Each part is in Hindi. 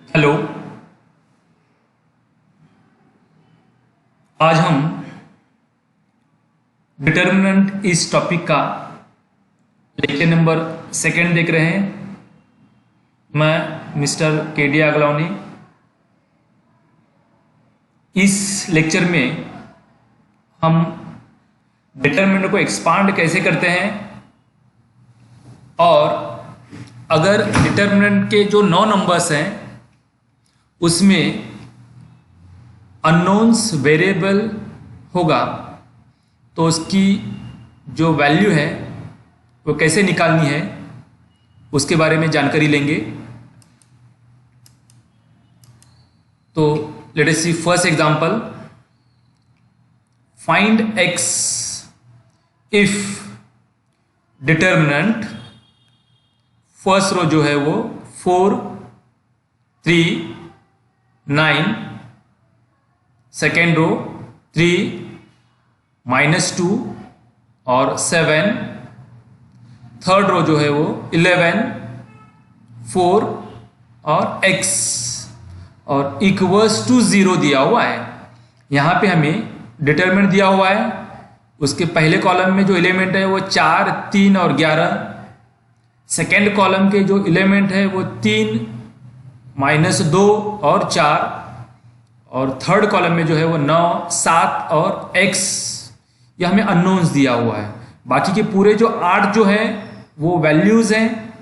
हेलो। आज हम डिटर्मिनेंट इस टॉपिक का लेक्चर नंबर 2 देख रहे हैं। मैं मिस्टर के.डी. अगलावनी। इस लेक्चर में हम डिटर्मिनेंट को एक्सपांड कैसे करते हैं और अगर डिटर्मिनेंट के जो 9 नंबर्स हैं उसमें अननोन्स वेरिएबल होगा तो उसकी जो वैल्यू है वो कैसे निकालनी है उसके बारे में जानकारी लेंगे। तो let us see first example. Find x if determinant first row जो है वो 4, 3, 9, सेकेंड रो 3, -2 और 7, थर्ड रो जो है वो 11, 4 और x और इक्वल्स टू 0 दिया हुआ है। यहाँ पे हमें डिटरमिनेंट दिया हुआ है, उसके पहले कॉलम में जो एलिमेंट है वो 4, 3 और 11, सेकेंड कॉलम के जो एलिमेंट है वो 3, -2 और 4 और थर्ड कॉलम में जो है वो 9, 7 और x। यह हमें अननोन्स दिया हुआ है। बाकी के पूरे जो 8 जो है वो वैल्यूज हैं,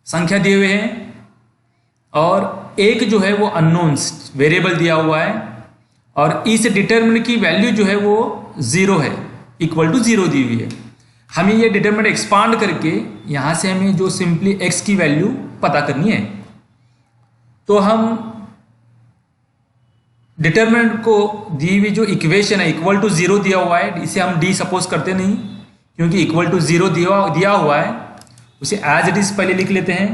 संख्या दिए हुए हैं, और एक जो है वो अननोन्स वेरिएबल दिया हुआ है और इस डिटरमिनेंट की वैल्यू जो है वो 0 है, इक्वल टू 0 दी हुई है। हमें ये डिटरमिनेंट एक्सपांड करके यहाँ से हमें जो सिंपली x की वैल्यू पता करनी है। तो हम डिटरमिनेंट को दी हुई जो इक्वेशन है इक्वल टू 0 दिया हुआ है, इसे हम d सपोज करते नहीं क्योंकि इक्वल टू 0 दिया हुआ है, उसे एज इट इज पहले लिख लेते हैं।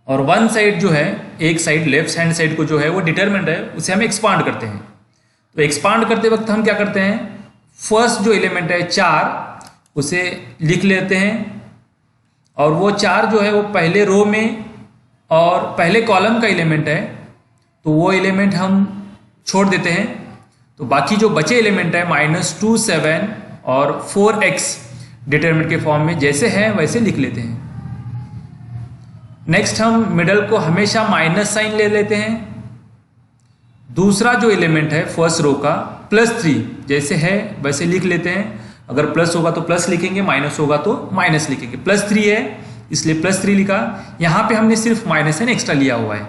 और वन साइड जो है, एक साइड लेफ्ट हैंड साइड को जो है वो डिटरमिनेंट है, उसे हम एक्सपांड करते हैं। तो एक्सपांड करते वक्त हम क्या करते हैं, फर्स्ट जो एलिमेंट है 4 उसे लिख लेते हैं और वो 4 जो है वो पहले रो में और पहले कॉलम का एलिमेंट है तो वो एलिमेंट हम छोड़ देते हैं। तो बाकी जो बचे एलिमेंट है -2, 7 और 4x डिटरमिनेंट के फॉर्म में जैसे है वैसे लिख लेते हैं। नेक्स्ट हम मिडल को हमेशा माइनस साइन ले लेते हैं। दूसरा जो एलिमेंट है फर्स्ट रो का +3 जैसे है वैसे लिख लेते हैं। अगर प्लस होगा तो प्लस लिखेंगे, माइनस होगा तो माइनस लिखेंगे। +3 है इसलिए +3 लिखा। यहाँ पे हमने सिर्फ -n एक्स्ट्रा लिया हुआ है।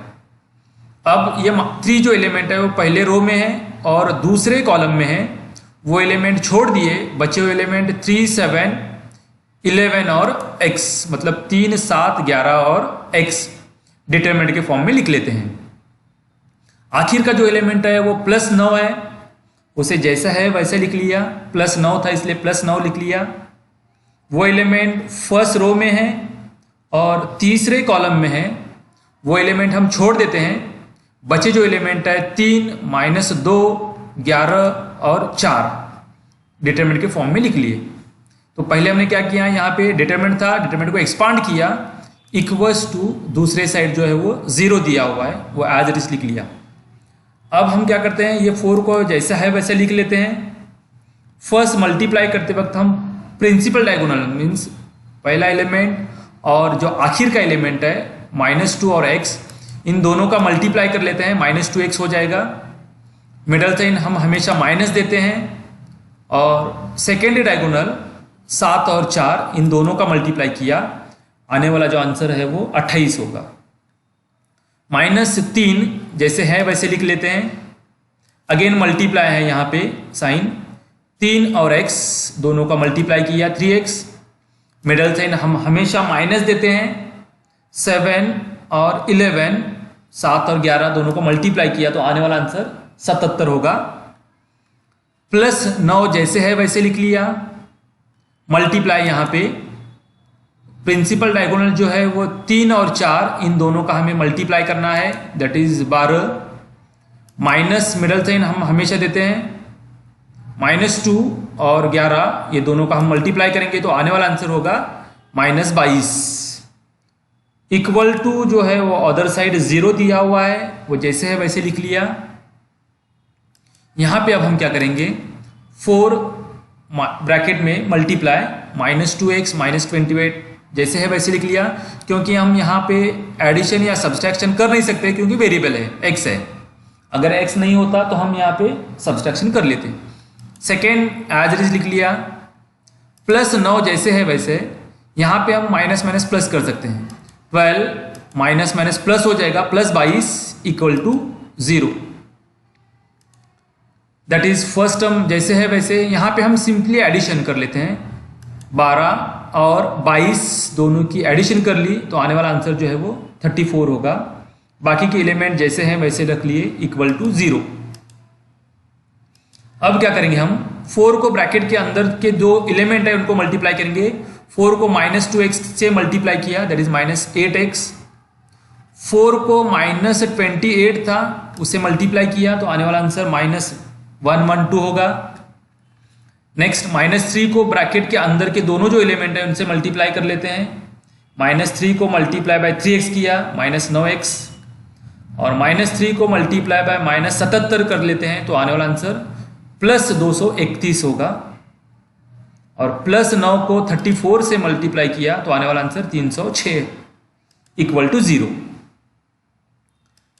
अब ये 3 जो एलिमेंट है वो पहले रो में है और दूसरे कॉलम में है, वो एलिमेंट छोड़ दिए, बचे हुए एलिमेंट 3, 7, 11 और x, मतलब 3, 7, 11 और x डिटरमिनेंट के फॉर्म में लिख लेते हैं। आखिर का जो एलिमेंट है वो +9 है, उसे जैसा है वैसे लिख लिया। +9 था इसलिए +9 लिख लिया। वो एलिमेंट फर्स्ट रो में है और तीसरे कॉलम में है, वो एलिमेंट हम छोड़ देते हैं। बचे जो एलिमेंट है 3, -2, 11 और 4 डिटरमिनेंट के फॉर्म में लिख लिए। तो पहले हमने क्या किया, यहाँ पे डिटरमिनेंट था, डिटरमिनेंट को एक्सपांड किया, इक्वल्स टू दूसरे साइड जो है वो 0 दिया हुआ है, वो एज इट इज लिख लिया। अब हम क्या करते हैं, ये 4 को जैसा है वैसे लिख लेते हैं। फर्स्ट मल्टीप्लाई करते वक्त हम प्रिंसिपल डायगोनल मीन्स पहला एलिमेंट और जो आखिर का एलिमेंट है -2 और x, इन दोनों का मल्टीप्लाई कर लेते हैं, -2x हो जाएगा। मिडल साइन हम हमेशा माइनस देते हैं और सेकेंड डायगोनल 7 और 4 इन दोनों का मल्टीप्लाई किया, आने वाला जो आंसर है वो 28 होगा। -3 जैसे है वैसे लिख लेते हैं। अगेन मल्टीप्लाई है यहाँ पे साइन, 3 और x दोनों का मल्टीप्लाई किया 3x। मिडल साइन हम हमेशा माइनस देते हैं। 7 और 11, 7 और 11 दोनों को मल्टीप्लाई किया तो आने वाला आंसर 77 होगा। +9 जैसे है वैसे लिख लिया। मल्टीप्लाई यहाँ पे प्रिंसिपल डायगोनल जो है वो 3 और 4 इन दोनों का हमें मल्टीप्लाई करना है, that is 12। Minus middle sign हम हमेशा देते हैं, -2 और 11 ये दोनों का हम मल्टीप्लाई करेंगे तो आने वाला आंसर होगा -22। इक्वल टू जो है वो अदर साइड 0 दिया हुआ है, वो जैसे है वैसे लिख लिया। यहाँ पे अब हम क्या करेंगे, 4 ब्रैकेट में मल्टीप्लाई -2x -28 जैसे है वैसे लिख लिया, क्योंकि हम यहाँ पे एडिशन या सब्सट्रैक्शन कर नहीं सकते क्योंकि वेरिएबल है, x है। अगर x नहीं होता तो हम यहाँ पे सब्सट्रैक्शन कर लेते। सेकेंड एज इट इज लिख लिया, +9 जैसे है वैसे यहाँ पे हम माइनस माइनस प्लस कर सकते हैं। 12 माइनस माइनस प्लस हो जाएगा, +22 = 0। दैट इज फर्स्ट टर्म जैसे है वैसे। यहाँ पे हम सिंपली एडिशन कर लेते हैं, 12 और 22 दोनों की एडिशन कर ली तो आने वाला आंसर जो है वो 34 होगा। बाकी के एलिमेंट जैसे हैं वैसे रख लिए, = 0। अब क्या करेंगे, हम 4 को ब्रैकेट के अंदर के दो एलिमेंट है उनको मल्टीप्लाई करेंगे। 4 को -2x से मल्टीप्लाई किया, दैट इज -8x। 4 को -28 था उससे मल्टीप्लाई किया तो आने वाला आंसर -112 होगा। नेक्स्ट -3 को ब्रैकेट के अंदर के दोनों जो एलिमेंट है उनसे मल्टीप्लाई कर लेते हैं। -3 को मल्टीप्लाई बाय 3x किया, -9x। और -3 को मल्टीप्लाई बाय -77 कर लेते हैं तो आने वाला आंसर +231 होगा। और +9 को 34 से मल्टीप्लाई किया तो आने वाला आंसर 306 = 0।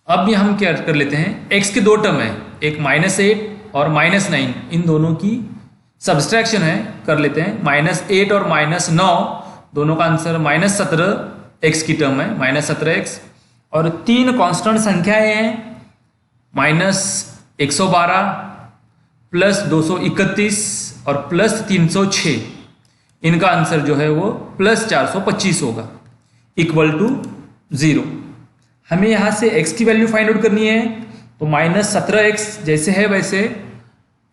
अब भी हम क्या कर लेते हैं, x के दो टर्म है, एक -8 और -9, इन दोनों की सब्सट्रैक्शन है, कर लेते हैं। -8 और -9 दोनों का आंसर -17 x की टर्म है, -17x। और 3 कांस्टेंट संख्याएं हैं, -112 +231 और +306। इनका आंसर जो है वो +425 होगा, = 0। हमें यहाँ से x की वैल्यू फाइंड आउट करनी है तो -17x जैसे है वैसे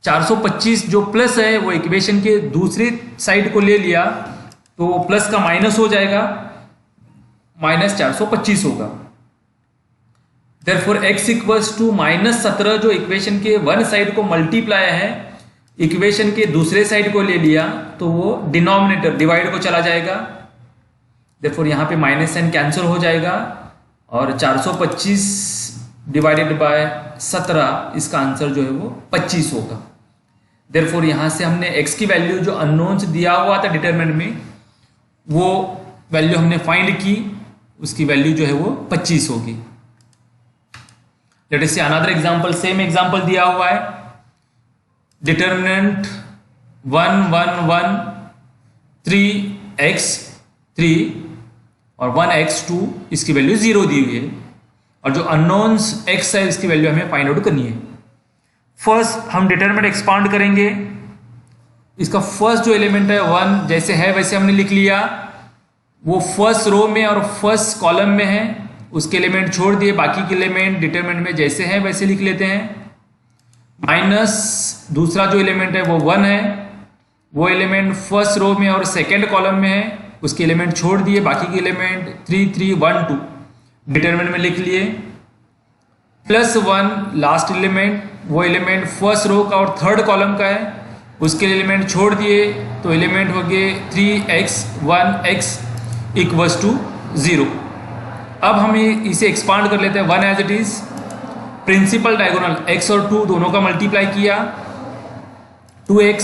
425 जो प्लस है वो इक्वेशन के दूसरी साइड को ले लिया तो प्लस का माइनस हो जाएगा, -425 होगा। Therefore x = -17 जो इक्वेशन के वन साइड को मल्टीप्लाई है, इक्वेशन के दूसरे साइड को ले लिया तो वो डिनोमिनेटर डिवाइड को चला जाएगा। Therefore यहाँ पे माइनस साइन कैंसिल हो जाएगा और 425 डिवाइडेड बाय 17 इसका आंसर जो है वो 25 होगा। Therefore यहाँ से हमने x की वैल्यू जो अननोन्स दिया हुआ था डिटरमिनेंट में, वो वैल्यू हमने फाइंड की, उसकी वैल्यू जो है वो 25 होगी। Late us see another example, same example दिया हुआ है, डिटरमिनेंट 1 1 1 3x3 और 1x2, इसकी वैल्यू 0 दी हुई है और जो अननोन्स x है इसकी वैल्यू हमें फाइंड आउट करनी है। फर्स्ट हम डिटरमिनेंट एक्सपांड करेंगे, इसका फर्स्ट जो एलिमेंट है 1 जैसे है वैसे हमने लिख लिया, वो फर्स्ट रो में और फर्स्ट कॉलम में है, उसके एलिमेंट छोड़ दिए, बाकी के एलिमेंट डिटरमिनेंट में जैसे हैं वैसे लिख लेते हैं। माइनस दूसरा जो एलिमेंट है वो 1 है, वो एलिमेंट फर्स्ट रो में और सेकेंड कॉलम में है, उसके एलिमेंट छोड़ दिए, बाकी के एलिमेंट 3 3 1 2 डिटरमिनेंट में लिख लिए। +1 लास्ट एलिमेंट, वो एलिमेंट फर्स्ट रो का और थर्ड कॉलम का है, उसके एलिमेंट छोड़ दिए तो एलिमेंट हो गए 3x 1x = 0। अब हम इसे एक्सपांड कर लेते हैं 1 as it is. Principal diagonal x और 2 दोनों का मल्टीप्लाई किया 2x,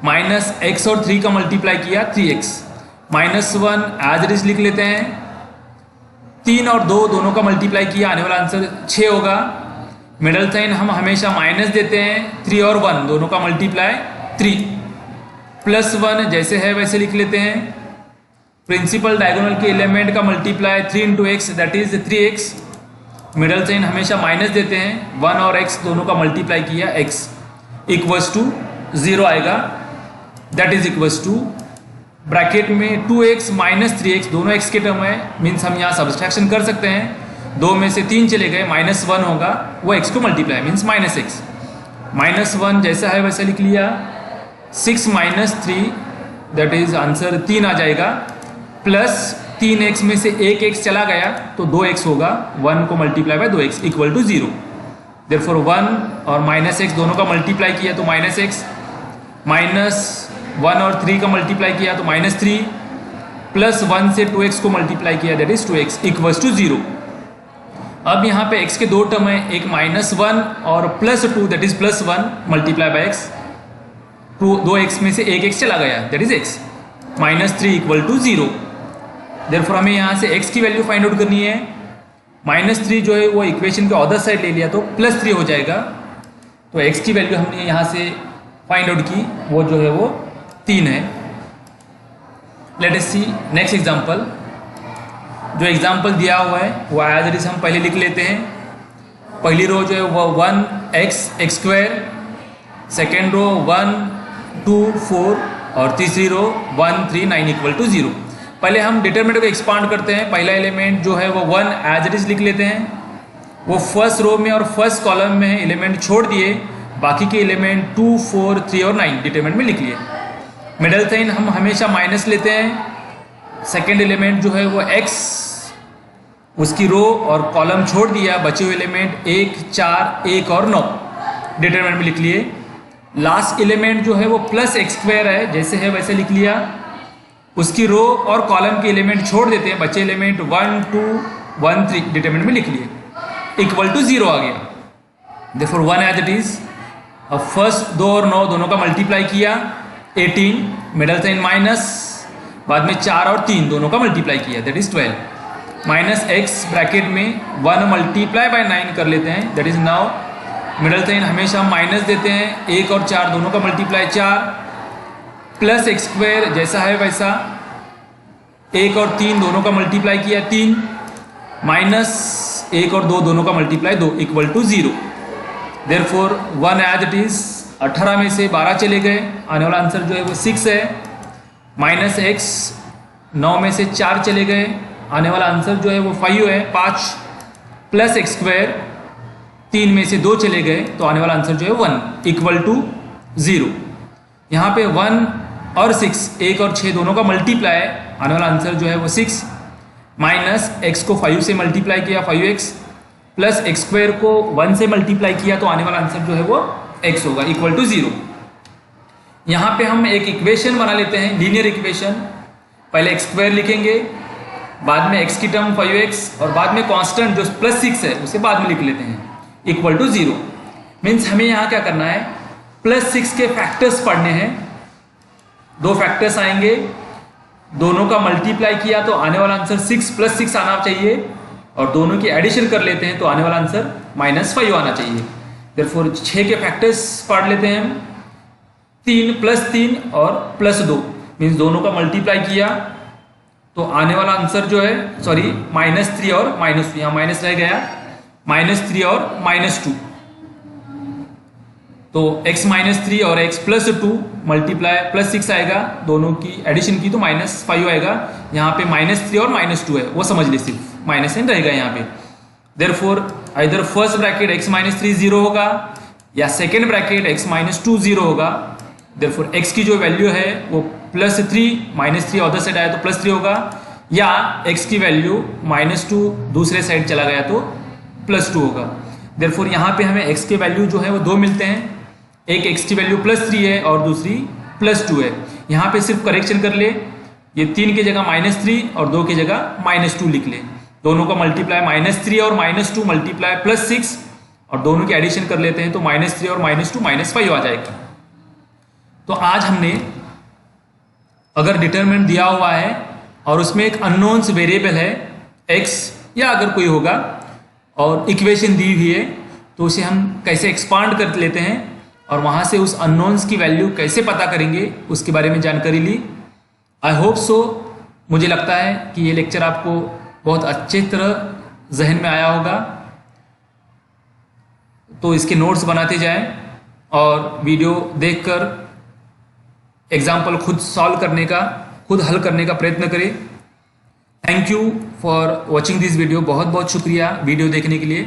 माइनस x और 3 का मल्टीप्लाई किया 3x, -1 एज इट इज लिख लेते हैं। 3 और 2 दोनों का मल्टीप्लाई किया, आने वाला आंसर 6 होगा। मिडल साइन हम हमेशा माइनस देते हैं, 3 और 1 दोनों का मल्टीप्लाई 3, +1 जैसे है वैसे लिख लेते हैं। प्रिंसिपल डायगोनल के एलिमेंट का multiply 3 × x that is 3x, middle sign हमेशा माइनस देते हैं, 1 और x दोनों का मल्टीप्लाई किया x = 0 आएगा। दैट इज = ब्रैकेट में 2x - 3x दोनों x के टर्म है, मीन्स हम यहाँ सब्सट्रैक्शन कर सकते हैं, 2 में से 3 चले गए, -1 होगा, वो x को मल्टीप्लाई मीन्स -x, -1 जैसा है वैसा लिख लिया। 6 - 3 दैट इज आंसर 3 आ जाएगा, प्लस 3x में से एक x चला गया तो 2x होगा, 1 को मल्टीप्लाई बाय 2x = 0। देयरफॉर 1 और -x दोनों का मल्टीप्लाई किया तो -x, -1 और 3 का मल्टीप्लाई किया तो -3, प्लस 1 से 2x को मल्टीप्लाई किया, that is 2x equals to 0। अब यहाँ पे x के दो टर्म है, एक -1 और +2 that is +1 multiply by x। दो x में से एक x चला गया, that is x। -3 equal to 0। Therefore हमें यहाँ से x की वैल्यू फाइंड आउट करनी है। -3 जो है वो इक्वेशन के अदर साइड ले लिया तो +3 हो जाएगा। तो x की वैल्यू हमने यहाँ से फाइंड आउट की, वो जो है वो 3 है। लेट अस सी नेक्स्ट एग्जांपल। जो एग्जांपल दिया हुआ है वो एज इट इज हम पहले लिख लेते हैं। पहली रो जो है वो 1x² सेकेंड रो 1 2 4 और तीसरी रो 1 3 9 इक्वल टू 0। पहले हम डिटरमिनेंट को एक्सपांड करते हैं। पहला एलिमेंट जो है वो 1 एज इट इज लिख लेते हैं। वो फर्स्ट रो में और फर्स्ट कॉलम में एलिमेंट छोड़ दिए, बाकी के एलिमेंट 2 4 3 और 9 डिटरमिनेंट में लिख लिए। मिडल साइन हम हमेशा माइनस लेते हैं। सेकेंड एलिमेंट जो है वो x, उसकी रो और कॉलम छोड़ दिया, बचे हुए एलिमेंट 1 4 1 और 9 डिटरमिनेंट में लिख लिए। लास्ट एलिमेंट जो है वो +x² है, जैसे है वैसे लिख लिया। उसकी रो और कॉलम के एलिमेंट छोड़ देते हैं, बचे एलिमेंट 1 2 1 3 डिटरमिनेंट में लिख लिए, इक्वल टू 0 आ गया। Therefore 1 as it is. अब फर्स्ट 2 और 9 दोनों का मल्टीप्लाई किया 18, मिडल साइन माइनस, बाद में 4 और 3 दोनों का मल्टीप्लाई किया दैट इज 12 -x ब्रैकेट में 1 मल्टीप्लाई बाय 9 कर लेते हैं, that is now middle sign हमेशा माइनस देते हैं। 1 और 4 दोनों का मल्टीप्लाई 4 +x² जैसा है वैसा। 1 और 3 दोनों का मल्टीप्लाई किया 3 -1 और 2 दोनों का multiply 2 equal to 0। Therefore 1 as it is. 18 में से 12 चले गए, आने वाला आंसर जो है वो 6 है। -x 9 में से 4 चले गए, आने वाला आंसर जो है वो 5 है 5 +x² 3 में से 2 चले गए तो आने वाला आंसर जो है 1 इक्वल टू 0। यहाँ पे 1 और 6 1 और 6 दोनों का मल्टीप्लाई, आने वाला आंसर जो है वो 6 -x को 5 से मल्टीप्लाई किया 5x +x² को 1 से मल्टीप्लाई किया तो आने वाला आंसर जो है वो x होगा इक्वल टू 0। यहाँ पे हम एक इक्वेशन बना लेते हैं, लीनियर इक्वेशन। पहले x² लिखेंगे, बाद में x की टर्म 5x और बाद में कांस्टेंट जो +6 है उसे बाद में लिख लेते हैं, इक्वल टू 0। मीन्स हमें यहाँ क्या करना है, +6 के फैक्टर्स पढ़ने हैं। 2 फैक्टर्स आएंगे, दोनों का मल्टीप्लाई किया तो आने वाला आंसर 6 + 6 आना चाहिए, और दोनों की एडिशन कर लेते हैं तो आने वाला आंसर -5 आना चाहिए। देयरफॉर 6 के फैक्टर्स पढ़ लेते हैं हम। 3 + 3 और +2 मीन्स दोनों का मल्टीप्लाई किया तो आने वाला आंसर जो है -3 और -2, यहाँ माइनस रह गया, -3 और -2 तो x -3 और x +2 मल्टीप्लाई +6 आएगा, दोनों की एडिशन की तो -5 आएगा। यहाँ पे -3 और -2 है, वो समझ ली, सिर्फ माइनस साइन रहेगा यहाँ पे। Therefore either first bracket x -3 0 होगा या सेकेंड ब्रैकेट x -2 0 होगा। देयरफॉर x की जो वैल्यू है वो +3 -3 अदर साइड आया तो +3 होगा, या x की वैल्यू -2 दूसरे साइड चला गया तो +2 होगा। देयरफॉर यहाँ पे हमें x के वैल्यू जो है वो 2 मिलते हैं, एक x की वैल्यू +3 है और दूसरी +2 है। यहाँ पे सिर्फ करेक्शन कर ले, ये 3 की जगह -3 और 2 की जगह -2 लिख ले। दोनों का मल्टीप्लाई -3 और -2 मल्टीप्लाई +6 और दोनों की एडिशन कर लेते हैं तो -3 और -2 -5 आ जाएगा। तो आज हमने अगर डिटरमिनेंट दिया हुआ है और उसमें एक अननोन्स वेरिएबल है x या अगर कोई होगा और इक्वेशन दी हुई है तो उसे हम कैसे एक्सपांड कर लेते हैं और वहाँ से उस अननोन्स की वैल्यू कैसे पता करेंगे उसके बारे में जानकारी ली। आई होप सो, मुझे लगता है कि ये लेक्चर आपको बहुत अच्छे तरह जहन में आया होगा। तो इसके नोट्स बनाते जाएं और वीडियो देखकर एग्जाम्पल खुद सॉल्व करने का, खुद हल करने का प्रयत्न करें। Thank you for watching this video. बहुत बहुत शुक्रिया वीडियो देखने के लिए।